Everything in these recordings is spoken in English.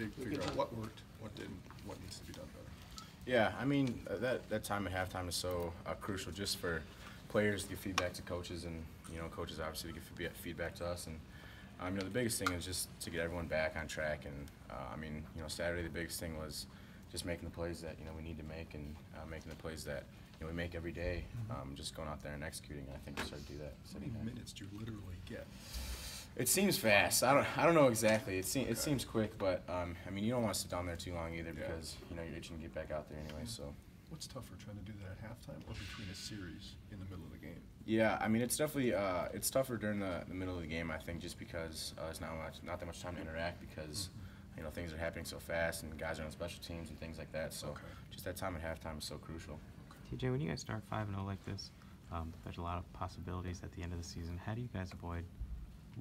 figure out what worked, what didn't, what needs to be done better. Yeah, I mean, that time at halftime is so crucial just for players to give feedback to coaches, and coaches obviously to give feedback to us. And the biggest thing is just to get everyone back on track. And Saturday the biggest thing was just making the plays that we need to make, and making the plays that we make every day. Just going out there and executing. And I think we started to do that. How many minutes do you literally get? It seems fast. I don't know exactly. It seems quick, but you don't want to sit down there too long either, because you're itching to get back out there anyway. So. What's tougher, trying to do that at halftime or between a series in the middle of the game? Yeah, it's definitely it's tougher during the middle of the game, I think, just because there's not that much time to interact, because things are happening so fast and guys are on special teams and things like that. So just that time at halftime is so crucial. TJ, when you guys start 5-0 like this, there's a lot of possibilities at the end of the season. How do you guys avoid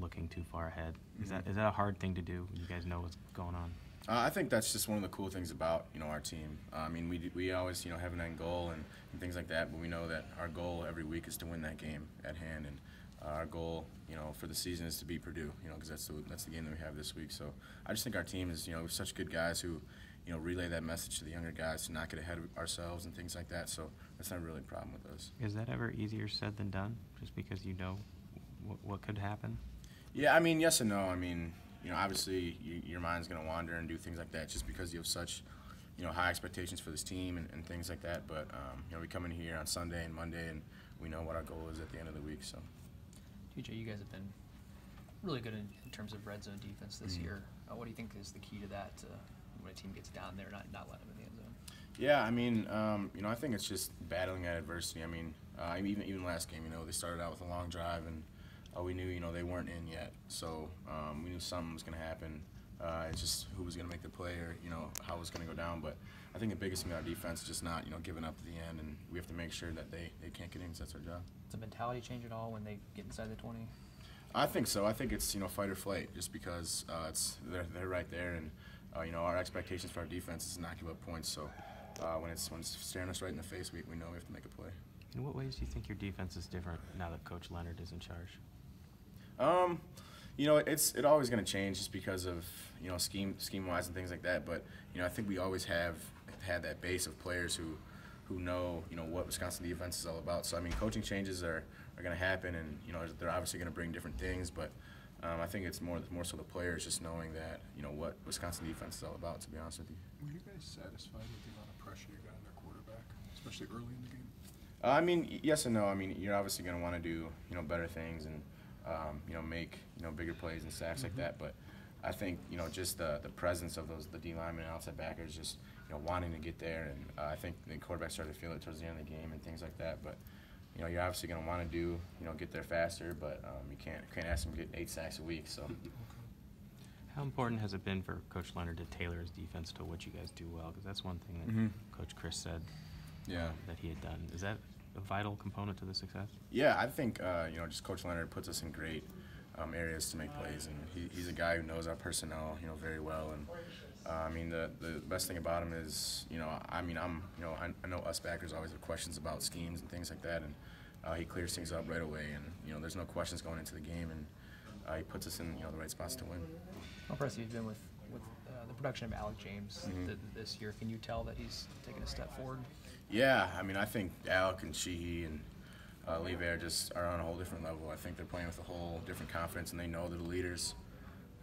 looking too far ahead? Is that a hard thing to do when you guys know what's going on? I think that's just one of the cool things about our team. We always have an end goal and things like that, but we know that our goal every week is to win that game at hand, and our goal for the season is to beat Purdue, because that's the game that we have this week. So I just think our team is we're such good guys who relay that message to the younger guys to not get ahead of ourselves and things like that. So that's not really a problem with us. Is that ever easier said than done, just because what could happen? Yeah, yes and no. Obviously your mind's going to wander and do things like that just because you have such, high expectations for this team and things like that. But, we come in here on Sunday and Monday, and we know what our goal is at the end of the week. So, TJ, you guys have been really good in terms of red zone defense this year. What do you think is the key to that, when a team gets down there, not letting them in the end zone? Yeah, I think it's just battling that adversity. Even last game, they started out with a long drive, and we knew, they weren't in yet. So we knew something was going to happen. It's just who was going to make the play, or, how it was going to go down. But I think the biggest thing with our defense is just not, giving up at the end, and we have to make sure that they can't get in, because that's our job. Does the mentality change at all when they get inside the 20? I think so. I think it's, fight or flight, just because they're right there, and, our expectations for our defense is to not give up points. So when it's staring us right in the face, we know we have to make a play. In what ways do you think your defense is different now that Coach Leonard is in charge? It's always going to change just because of scheme-wise and things like that. But I think we always have had that base of players who know what Wisconsin defense is all about. So coaching changes are going to happen, and they're obviously going to bring different things. But I think it's more so the players just knowing that what Wisconsin defense is all about. To be honest with you. Were you guys satisfied with the amount of pressure you got on their quarterback, especially early in the game? Yes and no. You're obviously going to want to do, better things and, make, bigger plays and sacks like that. But I think, just the presence of the D linemen and outside backers just, wanting to get there. And I think the quarterback started to feel it towards the end of the game and things like that. But, you're obviously going to want to do, get there faster. But you can't ask them to get 8 sacks a week. So. How important has it been for Coach Leonard to tailor his defense to what you guys do well? Because that's one thing that Coach Chris said that he had done. Is that a vital component to the success? Yeah, I think just Coach Leonard puts us in great areas to make plays, and he's a guy who knows our personnel very well. And the best thing about him is I know us backers always have questions about schemes and things like that, and he clears things up right away, and there's no questions going into the game, and he puts us in the right spots to win. How impressive you've been with the production of Alec James this year. Can you tell that he's taken a step forward? Yeah, I think Alec and Sheehy and Lever just are on a whole different level. I think they're playing with a whole different confidence, and they know they're the leaders.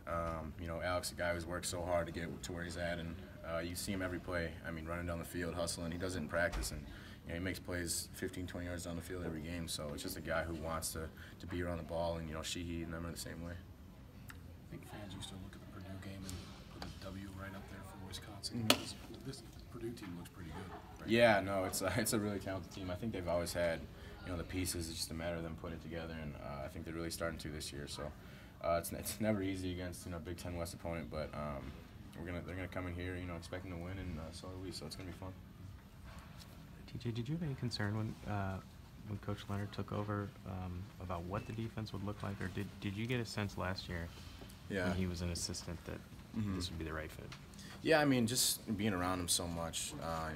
Alec's a guy who's worked so hard to get to where he's at, and you see him every play. running down the field, hustling. He does it in practice, and he makes plays 15, 20 yards down the field every game. So it's just a guy who wants to be around the ball, and Sheehy and them are the same way. I think fans used to look at the Purdue game and put a W right up there for Wisconsin. This Purdue team looks pretty good. Right? Yeah, no, it's a really talented team. I think they've always had the pieces. It's just a matter of them putting it together, and I think they're really starting to this year. So it's never easy against Big Ten West opponent, but they're gonna come in here expecting to win, and so are we. So it's gonna be fun. TJ, did you have any concern when Coach Leonard took over about what the defense would look like, or did you get a sense last year when he was an assistant that this would be the right fit? Yeah, just being around him so much,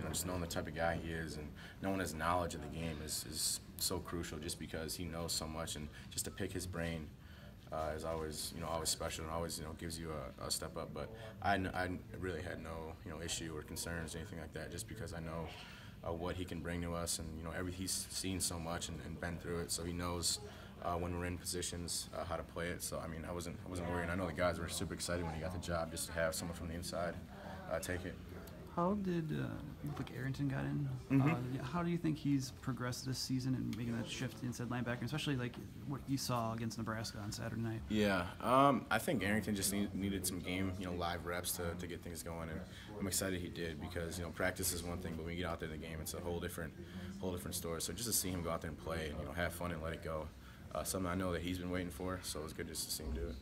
just knowing the type of guy he is, and knowing his knowledge of the game is so crucial, just because he knows so much, and just to pick his brain, is always, always special and always, gives you a step up. But I really had no, issue or concerns or anything like that, just because I know what he can bring to us, and he's seen so much and been through it, so he knows when we're in positions how to play it. So I mean, I wasn't worried. And I know the guys were super excited when he got the job, just to have someone from the inside take it. How did like Arrington got in? How do you think he's progressed this season and making that shift inside linebacker, especially like what you saw against Nebraska on Saturday night? Yeah, I think Arrington just needed some game, live reps to get things going, and I'm excited he did, because practice is one thing, but when you get out there in the game, it's a whole different story. So just to see him go out there and play and have fun and let it go, something I know that he's been waiting for. So it was good just to see him do it.